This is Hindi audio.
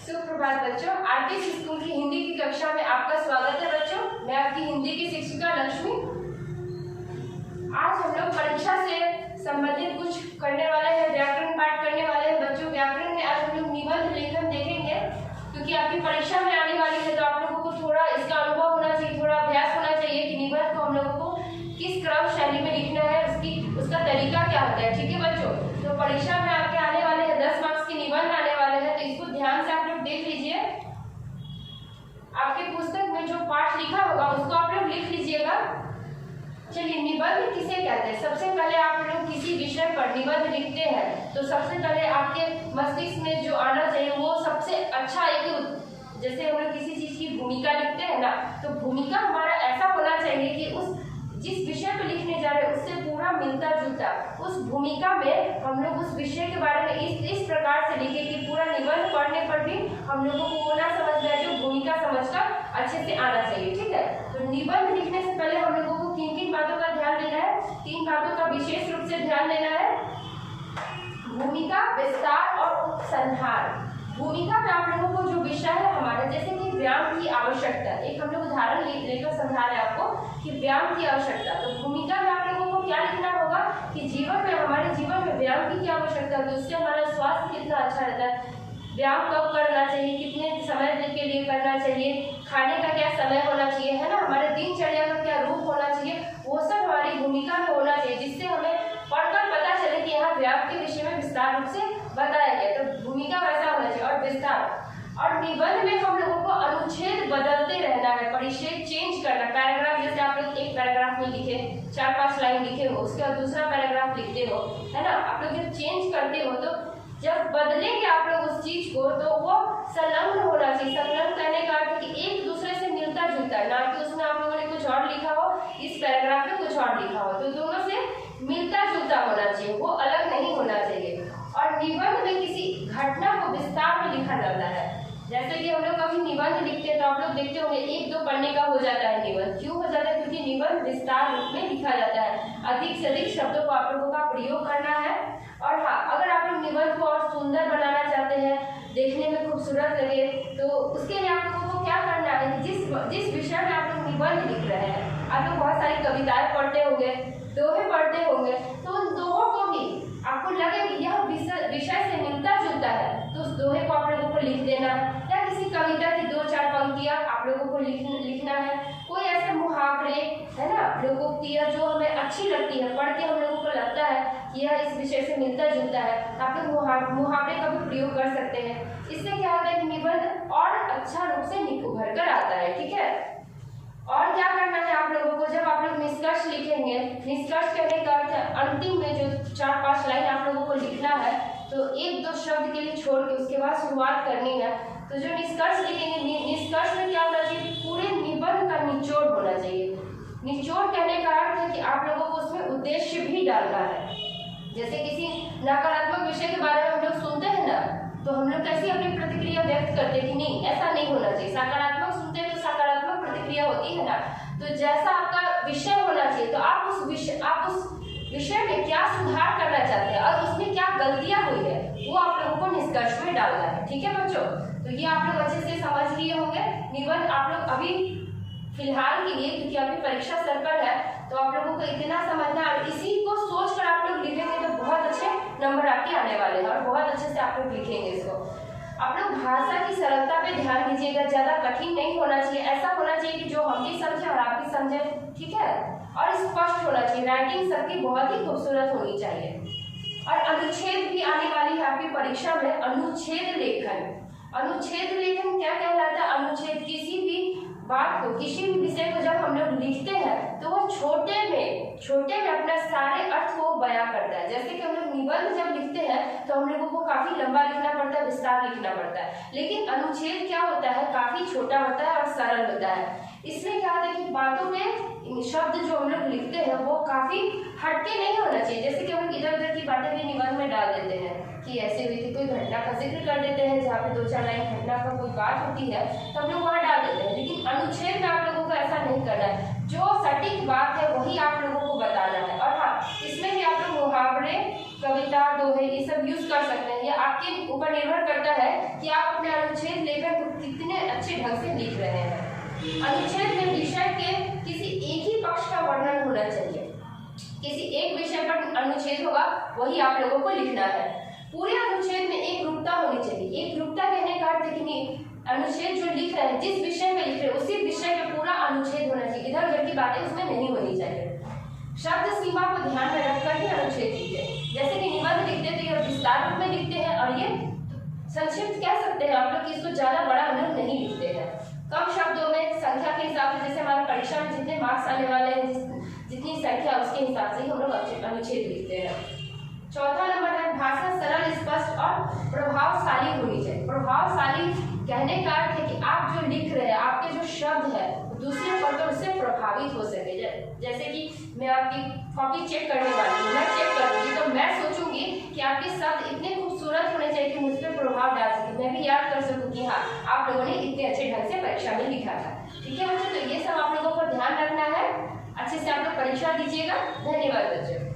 सुप्रभात बच्चों, आरपीएस स्कूल की हिंदी की कक्षा में आपका स्वागत है बच्चों। मैं आपकी हिंदी की शिक्षिका लक्ष्मी। आज हम लोग परीक्षा से संबंधित कुछ करने वाले हैं, व्याकरण पाठ करने वाले हैं बच्चों। व्याकरण में आज हम लोग निबंध लेखन देखेंगे, क्योंकि आपकी परीक्षा में आने वाली है, तो आप लोगों को थोड़ा इसका अनुभव होना चाहिए, थोड़ा अभ्यास होना चाहिए कि निबंध को हम लोगों को किस क्रम शैली में लिखना है, उसका तरीका क्या होता है। ठीक है बच्चों, तो परीक्षा में आपके आने वाले हैं 10 मार्क्स के निबंध आने वाले हैं, तो इसको ध्यान से आप लोग देख लीजिए। आपके पुस्तक में जो पाठ लिखा होगा उसको आप लोग लिख लीजिएगा। चलिए, निबंध किसे कहते हैं। सबसे पहले आप लोग किसी विषय पर निबंध लिखते हैं तो सबसे पहले आपके मस्तिष्क में जो आना चाहिए वो सबसे अच्छा एक, जैसे हम लोग किसी चीज की भूमिका लिखते हैं ना, तो भूमिका हमारा ऐसा होना चाहिए कि उस जिस विषय पर लिखने जा रहे हैं उससे पूरा मिलता जुलता। उस भूमिका में हम लोग उस विषय के बारे में इस प्रकार से लिखे कि पूरा निबंध पढ़ने पर भी हम लोगों को वो ना समझ में आए, जो भूमिका समझकर अच्छे से आना चाहिए। ठीक है, तो निबंध लिखने से पहले हम लोगों को किन किन बातों का ध्यान देना है, 3 बातों का विशेष रूप से ध्यान देना है। भूमिका, विस्तार और उपसंहार। भूमिका में आप लोगों को जो विषय है हमारा, जैसे कि व्यायाम की आवश्यकता, एक हम लोग उदाहरण लेकर समझा रहे हैं आपको कि व्यायाम की आवश्यकता। तो भूमिका में आप लोगों को क्या लिखना होगा कि जीवन में, हमारे जीवन में व्यायाम की क्या आवश्यकता है, तो उससे हमारा स्वास्थ्य कितना अच्छा रहता है, व्यायाम कब करना चाहिए, कितने समय के लिए करना चाहिए, खाने का क्या समय होना चाहिए, है ना, हमारे दिनचर्या का क्या रूप होना चाहिए, वो सब हमारी भूमिका में होना चाहिए, जिससे हमें पढ़कर पता चले कि यहाँ व्यायाम के विषय में विस्तार रूप से बताया गया। तो भूमिका वैसा होना चाहिए। और विस्तार और निबंध में हम लोगों को अनुच्छेद बदलते रहना है, परिच्छेद चेंज करना। पैराग्राफ, जैसे आप लोग एक पैराग्राफ में लिखे 4-5 लाइन लिखे हो, उसके बाद दूसरा पैराग्राफ लिखते हो, है ना, आप लोग जब चेंज करते हो तो जब बदलेंगे आप लोग उस चीज को, तो वो संलग्न होना चाहिए। संलग्न कहने का अर्थ कि एक दूसरे से मिलता जुलता है, ना कि उसमें आप लोगों ने कुछ और लिखा हो, इस पैराग्राफ में कुछ और लिखा हो, तो दोनों से मिलता जुलता होना चाहिए, वो अलग नहीं होना चाहिए। और निबंध में किसी घटना को विस्तार में लिखा जाता है। जैसे कि हम लोग कभी निबंध लिखते हैं तो आप लोग देखते होंगे 1-2 पन्ने का हो जाता है निबंध। क्यों हो जाता है? क्योंकि निबंध विस्तार रूप में लिखा जाता है, अधिक से अधिक शब्दों को आप लोगों का प्रयोग करना है। और हाँ, अगर आप लोग निबंध को और सुंदर बनाना चाहते हैं, देखने में खूबसूरत लगे, तो उसके लिए आप लोगों को क्या करना है कि जिस विषय में आप लोग निबंध लिख रहे हैं, आप लोग बहुत सारी कविताएं पढ़ते होंगे, दोहे पढ़ते होंगे, तो उन दोहों को भी आपको लगे कि यह विषय से मिलता जुलता है, तो उस दोहे को आप लोगों को लिख देना है। या किसी कविता की 2-4 पंक्तियां आप लोगों को लिखना है। कोई ऐसे मुहावरे, है ना, लोकोक्तियां जो हमें अच्छी लगती है, पढ़ के हम लोगों को लगता है कि यह इस विषय से मिलता जुलता है, आप लोग मुहावरे का भी प्रयोग कर सकते हैं। इससे क्या होता है कि निबंध और अच्छा रूप से उभर कर आता है। ठीक है, और क्या करना है आप लोगों को, जब आप लोग निष्कर्ष लिखेंगे, निष्कर्ष कहने का अर्थ अंतिम में जो 4-5 लाइन आप लोगों को लिखना है, तो 1-2 शब्द के लिए छोड़ के उसके बाद शुरुआत करनी है। तो जो निष्कर्ष लिखेंगे, निष्कर्ष में क्या होना चाहिए, पूरे निबंध का निचोड़ होना चाहिए। निचोड़ कहने का अर्थ है कि आप लोगों को उसमें उद्देश्य भी डालना है। जैसे किसी नकारात्मक विषय के बारे में हम लोग सुनते हैं ना, तो हम लोग कैसी अपनी प्रतिक्रिया व्यक्त करते हैं कि नहीं, ऐसा नहीं होना चाहिए। सकारात्मक सुनते हैं तो सकारात्मक प्रतिक्रिया होती है ना, तो जैसा आपका विषय होना चाहिए, तो आप उस विषय में क्या सुधार करना चाहते हैं और उसमें क्या गलतियां हुई है, वो आप लोगों को निष्कर्ष में डालना है। ठीक है बच्चों, तो ये आप लोग अच्छे से समझ लिए होंगे। निबंध आप लोग अभी फिलहाल के लिए, क्योंकि अभी परीक्षा सर पर है, तो आप लोगों को इतना समझना है, और इसी को सोचकर आप लोग लिखेंगे तो बहुत अच्छे नंबर आपके आने वाले हैं और बहुत अच्छे से आप लोग लिखेंगे इसको। आप लोग भाषा की सरलता पे ध्यान दीजिएगा, ज्यादा कठिन नहीं होना चाहिए, ऐसा होना चाहिए कि जो हम भी समझे और आप भी समझे। ठीक है, और स्पष्ट होना चाहिए, राइटिंग सबकी बहुत ही खूबसूरत होनी चाहिए। और अनुच्छेद भी आने वाली है आपकी परीक्षा में, अनुच्छेद लेखन। अनुच्छेद लेखन क्या कहलाता है? अनुच्छेद किसी भी बात को, किसी भी विषय को जब हम लोग लिखते हैं तो वो छोटे में अपना सारे अर्थ को बयां करता है। जैसे कि हम लोग निबंध जब लिखते हैं तो हम लोगों को काफी लंबा लिखना पड़ता है, विस्तार लिखना पड़ता है, लेकिन अनुच्छेद क्या होता है, काफी छोटा होता है और सरल होता है। इसमें क्या होता है कि बातों में शब्द जो हम लोग लिखते हैं वो काफी हटके नहीं होना चाहिए। जैसे कि हम लोग इधर उधर की बातें भी निबंध में डाल देते हैं कि ऐसे हुई थी, कोई घटना का जिक्र कर देते हैं, जहाँ पे 2-4 लाइन घटना का कोई बात होती है तो हम लोग वहाँ डाल देते हैं, लेकिन अनुच्छेद में आप लोगों को ऐसा नहीं करना है। जो सटीक बात है वही आप लोगों को बताना है। और हाँ, इसमें भी आप लोग मुहावरे कविता, दोहे ये सब यूज कर सकते हैं। ये आपके ऊपर निर्भर करता है कि आप अपने अनुच्छेद लेखन को कितने अच्छे ढंग से लिख रहे हैं। अनुच्छेद में विषय के किसी एक ही पक्ष का वर्णन होना चाहिए। किसी एक विषय पर अनुच्छेद होगा, वही आप लोगों को लिखना है। पूरे अनुच्छेद में एक रूपता होनी चाहिए। एक रूपता कहने का अर्थ है कि अनुच्छेद जो लिख रहे हैं, जिस विषय में लिख रहे हैं, उसी विषय में पूरा अनुच्छेद होना चाहिए। इधर उधर की बातें उसमें नहीं होनी चाहिए। शब्द सीमा को ध्यान में रखकर ही अनुच्छेद लिखते हैं। जैसे कि निबंध लिखते थे, ये विस्तार रूप में लिखते हैं, और ये संक्षिप्त कह सकते हैं आप लोग कि इसको ज्यादा बड़ा हम लोग नहीं लिखते हैं। कम शब्दों में संख्या के हिसाब से, जैसे हमारे परीक्षा में जितने मार्क्स आने वाले हैं, जितनी संख्या उसके हिसाब से ही हम लोग अनुच्छेद लिखते हैं। चौथा नंबर है भाषा सरल, स्पष्ट और प्रभावशाली होनी चाहिए। प्रभावशाली कहने का अर्थ है कि आप जो लिख रहे हैं, आपके जो शब्द है दूसरे पढ़कर उससे प्रभावित हो सके। जैसे कि मैं आपकी कॉपी चेक करने वाली हूँ, मैं चेक करूँगी तो मैं सोचूंगी कि आपके शब्द इतने खूबसूरत होने चाहिए कि मुझ पर प्रभाव डाल सके, मैं भी याद कर सकूँ कि हाँ आप लोगों ने इतने अच्छे ढंग से परीक्षा में लिखा था। ठीक है बच्चों, तो ये सब आप लोगों को ध्यान रखना है। अच्छे से आप लोग परीक्षा दीजिएगा। धन्यवाद बच्चों।